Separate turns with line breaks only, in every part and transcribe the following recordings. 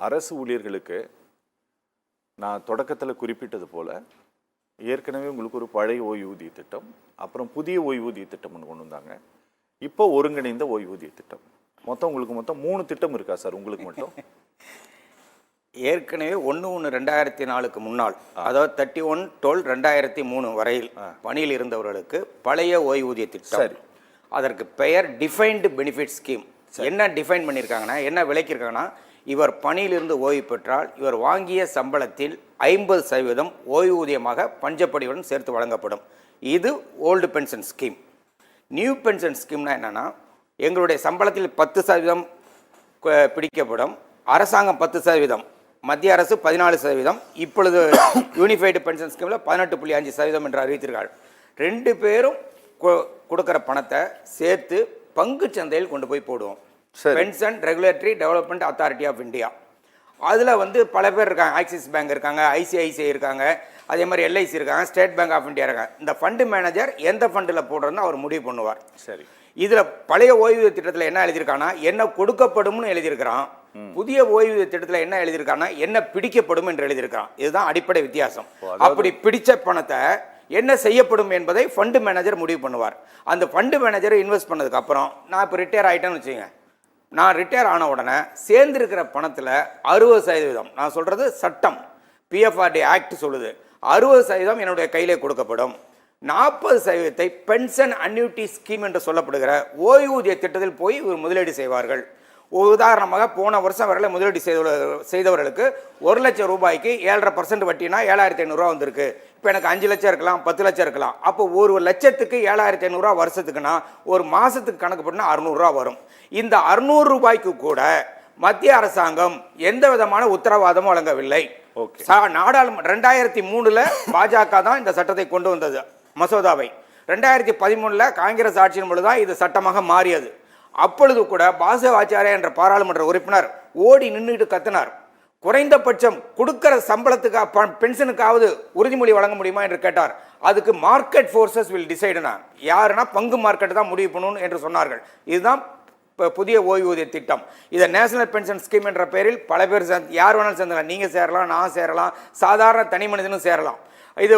அரசு ஊழியர்களுக்கு நான் தொடக்கத்தில் குறிப்பிட்டது போல் ஏற்கனவே உங்களுக்கு ஒரு பழைய ஓய்வூதிய திட்டம், அப்புறம் புதிய ஓய்வூதிய திட்டம் ஒன்று கொண்டு வந்தாங்க. இப்போ ஒருங்கிணைந்த ஓய்வூதிய திட்டம். உங்களுக்கு மொத்தம் 3 திட்டம் இருக்கா சார் உங்களுக்கு மட்டும்?
ஏற்கனவே 1/1/2004 முன்னால், அதாவது 31/12/2003 வரையில் பணியில் இருந்தவர்களுக்கு பழைய ஓய்வூதிய திட்டம். அதற்கு பெயர் டிஃபைன்டு பெனிஃபிட் ஸ்கீம். என்ன டிஃபைன் பண்ணியிருக்காங்கன்னா, என்ன விளக்கியிருக்காங்கன்னா, இவர் பணியிலிருந்து ஓய்வு பெற்றால் இவர் வாங்கிய சம்பளத்தில் 50% ஓய்வூதியமாக பஞ்சப்படியுடன் சேர்த்து வழங்கப்படும். இது old pension scheme. New pension ஸ்கீம்னா என்னென்னா, எங்களுடைய சம்பளத்தில் 10% பிடிக்கப்படும். அரசாங்கம் 10%, மத்திய அரசு 14%, இப்பொழுது யூனிஃபைடு பென்ஷன் ஸ்கீமில் 18.5% என்று அறிவித்திருக்கார்கள். 2 பேரும் கொடுக்குற பணத்தை சேர்த்து பங்கு சந்தையில் கொண்டு போய் போடுவோம். Pension regulatory development authority of India. அதில் பல பேர் இருக்காங்க. ஆக்சிஸ் பேங்க் இருக்காங்க, ஐசிஐசிஐ இருக்காங்க, அதே மாதிரி எல்ஐசி இருக்காங்க, ஸ்டேட் பேங்க் ஆஃப் இந்தியா இருக்காங்க. இந்த ஃபண்டு மேனேஜர் எந்த ஃபண்டில் போடுறதுன்னு அவர் முடிவு பண்ணுவார். சரி, இதில் பழைய ஓய்வூதிய திட்டத்தில் என்ன எழுதியிருக்காங்கன்னா, என்ன கொடுக்கப்படும்னு எழுதியிருக்கிறான். புதிய ஓய்வூதிய திட்டத்தில் என்ன எழுதியிருக்காங்கன்னா, என்ன பிடிக்கப்படும் என்று எழுதியிருக்கான். இதுதான் அடிப்படை வித்தியாசம். அப்படி பிடிச்ச பணத்தை என்ன செய்யப்படும் என்பதை ஃபண்டு மேனேஜர் முடிவு பண்ணுவார். அந்த ஃபண்டு மேனேஜர் இன்வெஸ்ட் பண்ணதுக்கு அப்புறம், நான் இப்போ ரிட்டையர் ஆகிட்டேன்னு வச்சுங்க, நான் ரிட்டையர் ஆன உடனே சேர்ந்திருக்கிற பணத்தில் 60%, நான் சொல்கிறது சட்டம், பிஎஃப்ஆர்டி ஆக்ட் சொல்லுது, 60% என்னுடைய கையிலே கொடுக்கப்படும். 40% பென்ஷன் அன்யூட்டி ஸ்கீம் என்று சொல்லப்படுகிற ஓய்வூதிய திட்டத்தில் போய் முதலீடு செய்வார்கள். உதாரணமாக போன வருஷம் வரையில் முதலீடு செய்தவர்களுக்கு 1 லட்சம் ரூபாய்க்கு 7.5% வட்டினா 7,500 வந்திருக்கு. இப்போ எனக்கு 5 லட்சம் இருக்கலாம், 10 லட்சம் இருக்கலாம். அப்போ 1 லட்சத்துக்கு 7,500 வருஷத்துக்குன்னா ஒரு மாதத்துக்கு கணக்கு போட்டுனா 600 வரும். இந்த 600 ரூபாய்க்கு கூட மத்திய அரசாங்கம் எந்த விதமான உத்தரவாதமும் வழங்கவில்லை. நாடாளுமன்ற 2003 பாஜக தான் இந்த சட்டத்தை கொண்டு வந்தது, மசோதாவை. 2013 காங்கிரஸ் ஆட்சியின் பொழுது தான் இது சட்டமாக மாறியது. அப்பொழுது கூட பாசவாச்சாரியா என்ற பாராளுமன்ற உறுப்பினர் ஓடி நின்றுட்டு கத்தினார், குறைந்தபட்சம் கொடுக்கிற சம்பளத்துக்கு பென்ஷனுக்காவது உறுதிமொழி வழங்க முடியுமா என்று கேட்டார். அதுக்கு மார்க்கெட் ஃபோர்ஸஸ் வில் டிசைடுனா, யாருன்னா பங்கு மார்க்கெட் தான் முடிவு பண்ணணும் என்று சொன்னார்கள். இதுதான் புதிய ஓய்வூதிய திட்டம். இதை நேஷனல் பென்ஷன் ஸ்கீம் என்ற பெயரில் பல பேர் யார் வேணாலும் சேர்ந்துக்கலாம். நீங்கள் சேரலாம், நான் சேரலாம், சாதாரண தனி மனிதனும் சேரலாம். இது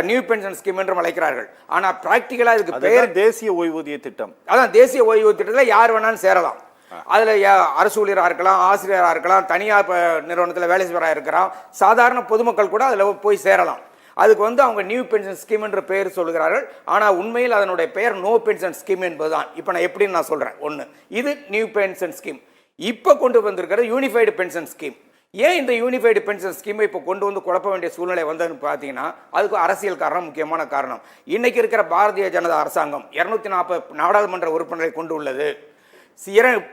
நியூ பென்ஷன் ஸ்கீம் என்றும் அழைக்கிறார்கள். ஆனால் ப்ராக்டிக்கலாக இதுக்கு பெயர் தேசிய ஓய்வூதிய திட்டம். அதான் தேசிய ஓய்வூதிய திட்டத்தில் யார் வேணாலும் சேரலாம். அதில் அரசு ஊழியராக இருக்கலாம், ஆசிரியராக இருக்கலாம், தனியார் நிறுவனத்தில் வேலை செய்வராக இருக்கலாம், சாதாரண பொதுமக்கள் கூட அதில் போய் சேரலாம். அதுக்கு அவங்க நியூ பென்ஷன் ஸ்கீம் என்ற பெயர் சொல்கிறார்கள். ஆனால் உண்மையில் அதனுடைய பெயர் நோ பென்ஷன் ஸ்கீம் என்பதுதான். இப்போ நான் எப்படின்னு நான் சொல்கிறேன். ஒன்று, இது நியூ பென்ஷன் ஸ்கீம். இப்போ கொண்டு வந்திருக்கிற யூனிஃபைடு பென்ஷன் ஸ்கீம். ஏன் இந்த யூனிஃபைடு பென்ஷன் ஸ்கீமை இப்போ கொண்டு குழப்ப வேண்டிய சூழ்நிலை வந்ததுன்னு பார்த்தீங்கன்னா, அதுக்கு அரசியல் காரணம் முக்கியமான காரணம். இன்னைக்கு இருக்கிற பாரதிய ஜனதா அரசாங்கம் 240 நாடாளுமன்ற உறுப்பினரை கொண்டு உள்ளது.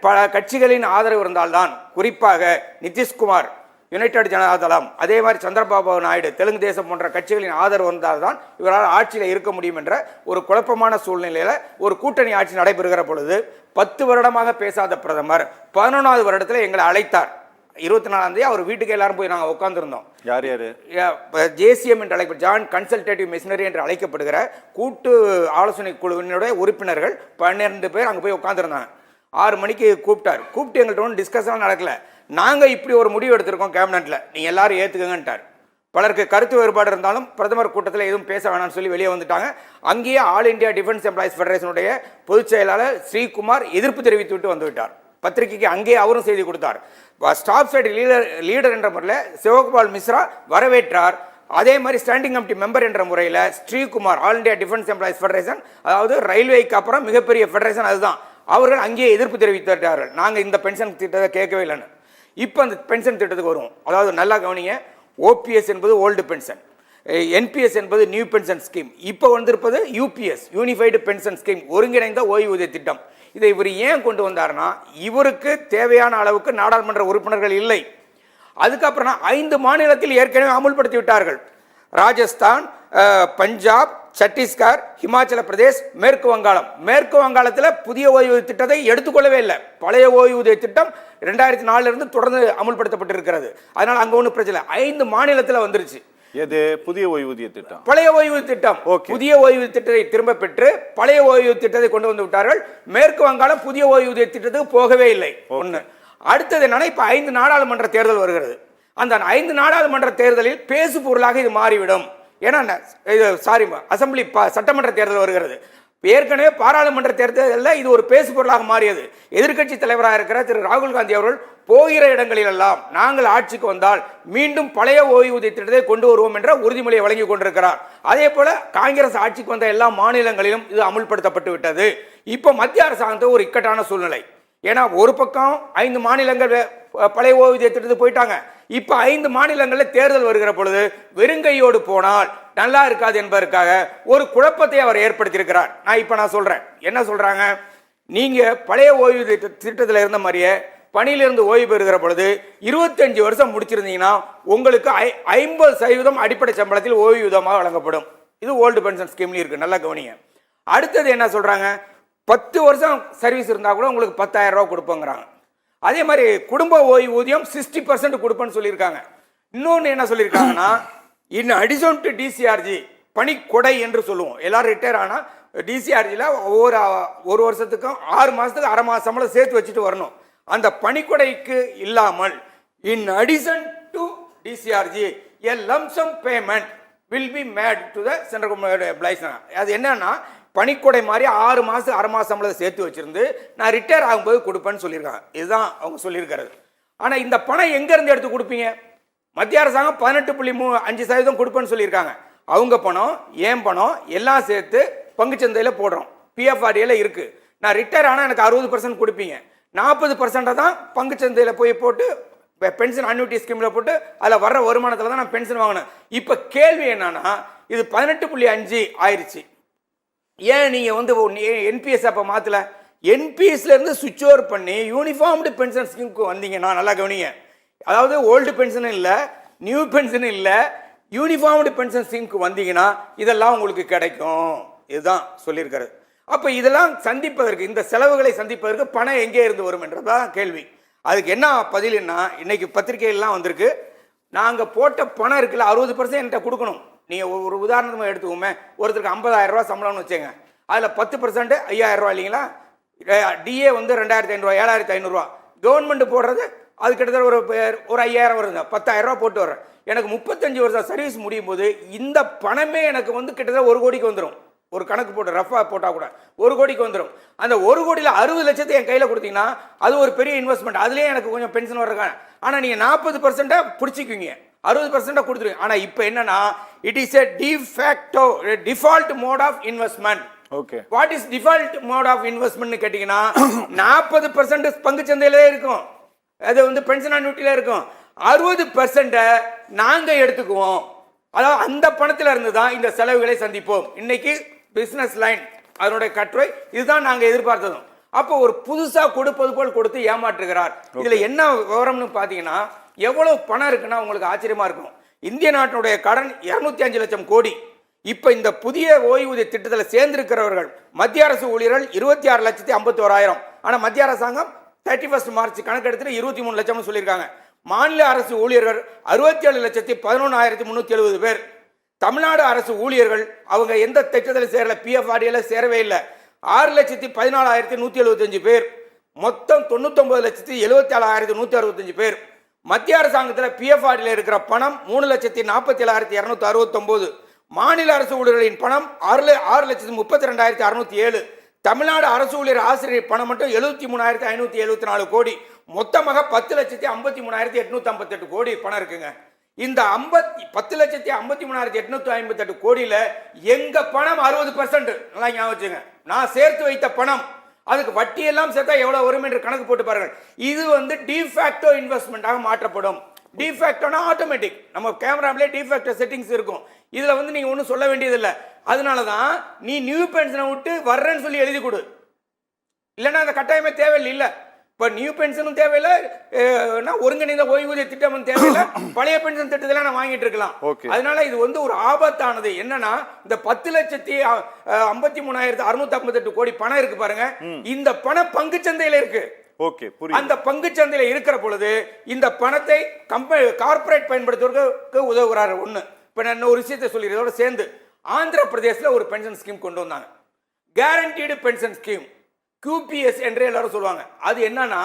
பல கட்சிகளின் ஆதரவு இருந்தால்தான், குறிப்பாக நிதிஷ்குமார் யுனைடெட் ஜனதா தளம், அதே மாதிரி சந்திரபாபு நாயுடு தெலுங்கு தேசம் போன்ற கட்சிகளின் ஆதரவு இருந்தால்தான் இவரால் ஆட்சியில் இருக்க முடியும் என்ற ஒரு குழப்பமான சூழ்நிலையில் ஒரு கூட்டணி ஆட்சி நடைபெறுகிற பொழுது 10 வருடமாக பேசாத பிரதமர் 11வது வருடத்தில் எங்களை அழைத்தார். 24ஆம் தேதி அவர் வீட்டுக்கு எல்லாரும் போய் நாங்கள் உட்காந்துருந்தோம். யார் யார்? ஜேசிஎம் என்று அழைக்கப்பட்ட ஜாயின்ட் கன்சல்டேட்டிவ் மிஷனரி என்று அழைக்கப்படுகிற கூட்டு ஆலோசனை குழுவினுடைய உறுப்பினர்கள் 12 பேர் அங்கே போய் உட்காந்துருந்தாங்க. 6 மணிக்கு கூப்பிட்டு எங்கள்கிட்ட ஒன்றும் டிஸ்கஷன் நடக்கல. நாங்கள் இப்படி ஒரு முடிவு எடுத்திருக்கோம் கேபினெட்டில், நீங்கள் எல்லாரும் ஏற்றுக்குங்கன்ட்டார். பலருக்கு கருத்து வேறுபாடு இருந்தாலும் பிரதமர் கூட்டத்தில் எதுவும் பேச வேணாம்னு சொல்லி வெளியே வந்துட்டாங்க. அங்கேயே ஆல் இண்டியா டிஃபென்ஸ் எம்ப்ளாயிஸ் ஃபெடரேஷனுடைய பொதுச் செயலாளர் ஸ்ரீகுமார் எதிர்ப்பு தெரிவித்து விட்டு வந்துவிட்டார். பத்திரிகைக்கு அங்கேயே அவரும் செய்தி கொடுத்தார். ஸ்டாப் சைட் லீடர் என்ற முறையில் சிவகோபால் மிஸ்ரா வரவேற்றார். அதே மாதிரி ஸ்டாண்டிங் கமிட்டி மெம்பர் என்ற முறையில் Sreekumar, all India defence employees federation, அதாவது ரயில்வேக்கு அப்புறம் மிகப்பெரிய ஃபெடரேஷன் அதுதான், அவர்கள் அங்கேயே எதிர்ப்பு தெரிவித்தார்கள். நாங்கள் இந்த பென்ஷன் திட்டத்தை கேட்கவே இல்லைன்னு. இப்போ அந்த பென்ஷன் திட்டத்துக்கு வருவோம். அதாவது நல்லா கவனிங்க, ஓபிஎஸ் என்பது ஓல்டு பென்ஷன், என்பிஎஸ் என்பது நியூ பென்ஷன் ஸ்கீம். இப்போ வந்திருப்பது யூபிஎஸ், யூனிஃபைடு பென்ஷன் ஸ்கீம், ஒருங்கிணைந்த ஓய்வூதிய திட்டம். இதை இவர் ஏன் கொண்டு வந்தார்னா, இவருக்கு தேவையான அளவுக்கு நாடாளுமன்ற உறுப்பினர்கள் இல்லை. அதுக்கப்புறம் 5 மாநிலத்தில் ஏற்கனவே அமுல்படுத்தி விட்டார்கள். ராஜஸ்தான், பஞ்சாப், சத்தீஸ்கர், ஹிமாச்சல பிரதேஷ், மேற்கு வங்காளம். மேற்கு வங்காளத்தில் புதிய ஓய்வூதிய திட்டத்தை எடுத்துக்கொள்ளவே இல்லை. பழைய ஓய்வூதிய திட்டம் 2004 தொடர்ந்து அமுல்படுத்தப்பட்டிருக்கிறது. அதனால் அங்கே ஒன்றும் பிரச்சனை. 5 மாநிலத்தில் வந்துருச்சு.
எது? புதிய ஓய்வூதிய திட்டம்,
பழைய ஓய்வூதிய திட்டம். புதிய ஓய்வூதிய திட்டத்தை திரும்ப பெற்று பழைய ஓய்வூதிய திட்டத்தை கொண்டு வந்து விட்டார்கள். மேற்கு வங்காளம் புதிய ஓய்வூதிய திட்டத்துக்கு போகவே இல்லை. ஒன்று. அடுத்தது என்னன்னா, இப்போ 5 நாடாளுமன்ற தேர்தல் வருகிறது. அந்த 5 நாடாளுமன்ற தேர்தலில் பேசு பொருளாக இது மாறிவிடும். ஏன்னா அசம்பிளி சட்டமன்ற தேர்தல் வருகிறது. ஏற்கனவே பாராளுமன்ற தேர்தலில் இது ஒரு பேசு பொருளாக மாறியது. எதிர்க்கட்சி தலைவராக இருக்கிற திரு ராகுல் காந்தி அவர்கள் போகிற இடங்களிலெல்லாம் நாங்கள் ஆட்சிக்கு வந்தால் மீண்டும் பழைய ஓய்வூதிய திட்டத்தை கொண்டு வருவோம் என்ற உறுதிமொழியை வழங்கி கொண்டிருக்கிறார். அதே போல காங்கிரஸ் ஆட்சிக்கு வந்த எல்லா மாநிலங்களிலும் இது அமுல்படுத்தப்பட்டு விட்டது. இப்போ மத்திய அரசாங்கத்துக்கு ஒரு இக்கட்டான சூழ்நிலை. ஏன்னா ஒரு பக்கம் 5 மாநிலங்கள் பழைய ஓய்வூதிய திட்டத்துக்கு போயிட்டாங்க. இப்ப 5 மாநிலங்களில் தேர்தல் வருகிற பொழுது வெறுங்கையோடு போனால் நல்லா இருக்காது என்பதற்காக ஒரு குழப்பத்தை அவர் ஏற்படுத்தியிருக்கிறார். நான் சொல்றேன், என்ன சொல்றாங்க, நீங்க பழைய ஓய்வூதிய திட்டத்தில் இருந்த மாதிரியே பணியிலிருந்து ஓய்வு பெறுகிற பொழுது 25 வருஷம் முடிச்சிருந்தீங்கன்னா உங்களுக்கு 50% அடிப்படை சம்பளத்தில் ஓய்வூதியமாக வழங்கப்படும். இது ஓல்டு பென்ஷன் ஸ்கீம்ல இருக்கு, நல்லா கவனிங்க. அடுத்தது என்ன சொல்றாங்க, 10 வருஷம் சர்வீஸ் இருந்தா கூட உங்களுக்கு 10,000 ரூபாய் கொடுப்போங்கிறாங்க. அதே மாதிரி குடும்ப ஓய்வூதியம் 60% கொடுப்பேன்னு சொல்லியிருக்காங்க. இன்னொன்று என்ன சொல்லியிருக்காங்கன்னா, இன் அடிஷன் டு டிசிஆர்ஜி, பணிக்கொடை என்று சொல்லுவோம். எல்லாரும் ரிட்டையர் ஆனால் டிசிஆர்ஜியில் ஒரு வருஷத்துக்கும் 6 மாதத்துக்கு அரை மாத சம்பளம் சேர்த்து வச்சுட்டு வரணும். அந்த பணிக்கொடைக்கு இல்லாமல் in addition to டிசிஆர்ஜி a lump sum payment will be made to the central government employees. அது என்னன்னா, பணிக்கொடை மாதிரி 6 மாதம் அரை மாத சம்பளத்தை சேர்த்து வச்சிருந்து நான் ரிட்டையர் ஆகும்போது கொடுப்பேன்னு சொல்லியிருக்காங்க. இதுதான் அவங்க சொல்லியிருக்கிறது. ஆனால் இந்த பணம் எங்கேருந்து எடுத்து கொடுப்பீங்க? மத்திய அரசாங்கம் 18.5% கொடுப்பேன்னு சொல்லியிருக்காங்க. அவங்க பணம், ஏன் பணம் எல்லாம் சேர்த்து பங்குச்சந்தையில் போடுறோம், பிஎஃப்ஆர்டியில் இருக்குது. நான் ரிட்டையர் ஆனால் எனக்கு 60% கொடுப்பீங்க, 40% தான் பங்குச்சந்தையில் போய் போட்டு பென்ஷன் அன்யூட்டி ஸ்கீமில் போட்டு அதில் வர்ற வருமானத்தில் தான் நான் பென்ஷன் வாங்கினேன். இப்போ கேள்வி என்னன்னா, இது 18.5 ஆயிடுச்சு. ஏன் நீங்கள் என்பிஎஸ் அப்போ மாற்றல? என்பிஎஸ்லேருந்து சுவிட்ச் ஓவர் பண்ணி யூனிஃபார்ம்டு பென்ஷன் ஸ்கீமுக்கு வந்தீங்கன்னா, நல்லா கவனிங்க, அதாவது ஓல்டு பென்ஷன் இல்லை, நியூ பென்ஷன் இல்லை, யூனிஃபார்ம்டு பென்ஷன் ஸ்கீமுக்கு வந்தீங்கன்னா இதெல்லாம் உங்களுக்கு கிடைக்கும். இதுதான் சொல்லியிருக்காரு. அப்போ இதெல்லாம் சந்திப்பதற்கு, இந்த செலவுகளை சந்திப்பதற்கு பணம் எங்கே இருந்து வரும் என்றதான் கேள்வி. அதுக்கு என்ன பதில்னா, இன்னைக்கு பத்திரிகைகள்லாம் வந்திருக்கு, நாங்கள் போட்ட பணம் இருக்குல்ல 60% என்கிட்ட கொடுக்கணும். நீங்கள் ஒரு உதாரணமாக எடுத்துக்கோமே, ஒருத்தருக்கு 50,000 ரூபா சம்பளம்னு வச்சுங்க, அதில் 10% 5,000 ரூபா இல்லைங்களா? டிஏ வந்து 2,500 ரூபா, 7,500 ரூபா. கவர்மெண்ட் போடுறது அது கிட்டத்தட்ட ஒரு 5,000 வருங்க, 10,000 ரூபா போட்டு வர்றேன். எனக்கு 35 வருஷம் சர்வீஸ் முடியும் போது இந்த பணமே எனக்கு வந்து கிட்டத்தட்ட 1 கோடிக்கு வந்துடும். ஒரு கணக்கு போட்டு ரஃபா போட்டால் கூட 1 கோடிக்கு வந்துடும். அந்த 1 கோடியில் 60 லட்சத்தை என் கையில் கொடுத்தீங்கன்னா அது ஒரு பெரிய இன்வெஸ்ட்மெண்ட், அதுலேயே எனக்கு கொஞ்சம் பென்ஷன் வர்றாங்க. ஆனால் நீங்கள் 40% பிடிச்சிக்குவீங்க, 60% கொடுத்துருவீங்க. ஆனால் இப்போ என்னன்னா, it is a default mode of investment.
Okay,
what is default mode of investment கேட்டீங்கன்னா, 40% பங்கு சந்தையிலே இருக்கும், அது வந்து பென்ஷன் அன்யூட்டில இருக்கும், 60% நாங்க எடுத்துக்குவோம். அதாவது அந்த பணத்தில் இருந்து தான் இந்த செலவுகளை சந்திப்போம். இன்னைக்கு பிசினஸ் லைன் அதனுடைய கட்டுரை இதுதான் நாங்க எதிர்பார்த்ததும். அப்போ ஒரு புதுசா கொடுப்பது போல் கொடுத்து ஏமாற்றுகிறார். இதுல என்ன விவரம்னு பாத்தீங்கன்னா, எவ்வளவு பணம் இருக்குன்னா உங்களுக்கு ஆச்சரியமா இருக்கும். இந்திய நாட்டினுடைய கடன் 205 லட்சம் கோடி. இப்ப இந்த புதிய ஓய்வூதிய திட்டத்தில் சேர்ந்திருக்கிறவர்கள் மத்திய அரசு ஊழியர்கள் 26,51,000. ஆனா மத்திய அரசாங்கம் 31 மார்ச் கணக்கெடுத்து 23 லட்சம் சொல்லியிருக்காங்க. மாநில அரசு ஊழியர்கள் 67,11,370 பேர். தமிழ்நாடு அரசு ஊழியர்கள் அவங்க எந்த திட்டத்தில் சேரல, பிஎஃப்ஆர்டியில் சேரவே இல்லை, 6,14,175 பேர். மொத்தம் 99,77,165 பேர். மத்திய அரசாங்கத்தில் பிஎஃப்ஆர்டியில் இருக்கிற பணம் 3,47,269. மாநில அரசு ஊழியர்களின் பணம் 6,32,607. தமிழ்நாடு அரசு ஊழியர் ஆசிரியர் பணம் மட்டும் 73,574 கோடி. மொத்தமாக 10,53,858 கோடி பணம் இருக்குங்க. இந்த 10,53,858 கோடியில எங்க பணம் 60%. நல்லா ஞாபகம் வச்சுங்க, நான் சேர்த்து வைத்த பணம், அதுக்கு வட்டி எல்லாம் சேர்த்தா எவ்வளவு வரும் என்று கணக்கு போட்டு பாருங்கள். இது வந்து டிஃபேக்டோ இன்வெஸ்ட்மெண்டாக மாற்றப்படும். டிஃபேக்டோனா ஆட்டோமேட்டிக், நம்ம கேமராவிலே டிஃபேக்டோ செட்டிங்ஸ் இருக்கும். இதுல வந்து நீங்க ஒன்றும் சொல்ல வேண்டியது இல்லை. அதனாலதான் நீ நியூ பென்ஷனை விட்டு வர்றேன்னு சொல்லி எழுதி கொடு, இல்லைன்னா அந்த கட்டாயமே தேவையில்லை. இல்லை, இப்போ நியூ பென்ஷனும் தேவையில்லை, ஒருங்கிணைந்த ஓய்வூதிய திட்டமும் தேவையில்லை, பழைய பென்ஷன் திட்டத்தில் நான் வாங்கிட்டு இருக்கலாம். அதனால இது வந்து ஒரு ஆபத்தானது. என்னன்னா, இந்த 10,53,658 கோடி பணம் இருக்கு பாருங்க, இந்த பணம் பங்கு சந்தையில இருக்கு. அந்த பங்கு சந்தையில இருக்கிற பொழுது இந்த பணத்தை கார்பரேட் பயன்படுத்துவதற்கு உதவுகிறார். ஒண்ணு, இப்ப நான் ஒரு விஷயத்தை சொல்லிடுறதோட சேர்ந்து ஆந்திர பிரதேசல ஒரு பென்ஷன் ஸ்கீம் கொண்டு வந்தாங்க, கேரண்டீடு பென்ஷன் ஸ்கீம், QPS என்று எல்லாரும் சொல்லுவாங்க. அது என்னன்னா,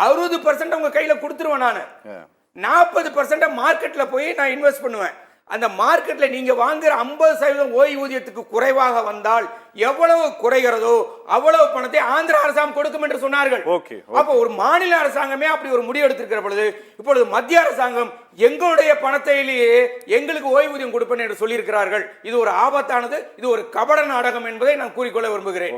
60% உங்க கையில கொடுத்துருவேன் நான். 40% மார்க்கெட்ல போய் நான் இன்வெஸ்ட் பண்ணுவேன். அந்த மார்க்கெட்ல நீங்க வாங்குற 50% ஓய்வூதியத்துக்கு குறைவாக வந்தால் எவ்வளவு குறைகிறதோ அவ்வளவு பணத்தை ஆந்திர அரசாங்கம் கொடுக்கும் என்று சொன்னார்கள். அப்ப ஒரு மாநில அரசாங்கமே அப்படி ஒரு முடிவு எடுத்திருக்கிற பொழுது இப்பொழுது மத்திய அரசாங்கம் எங்களுடைய பணத்திலேயே எங்களுக்கு ஓய்வூதியம் கொடுப்பேன் என்று சொல்லியிருக்கிறார்கள். இது ஒரு ஆபத்தானது, இது ஒரு கபட நாடகம் என்பதை நான் கூறிக்கொள்ள விரும்புகிறேன்.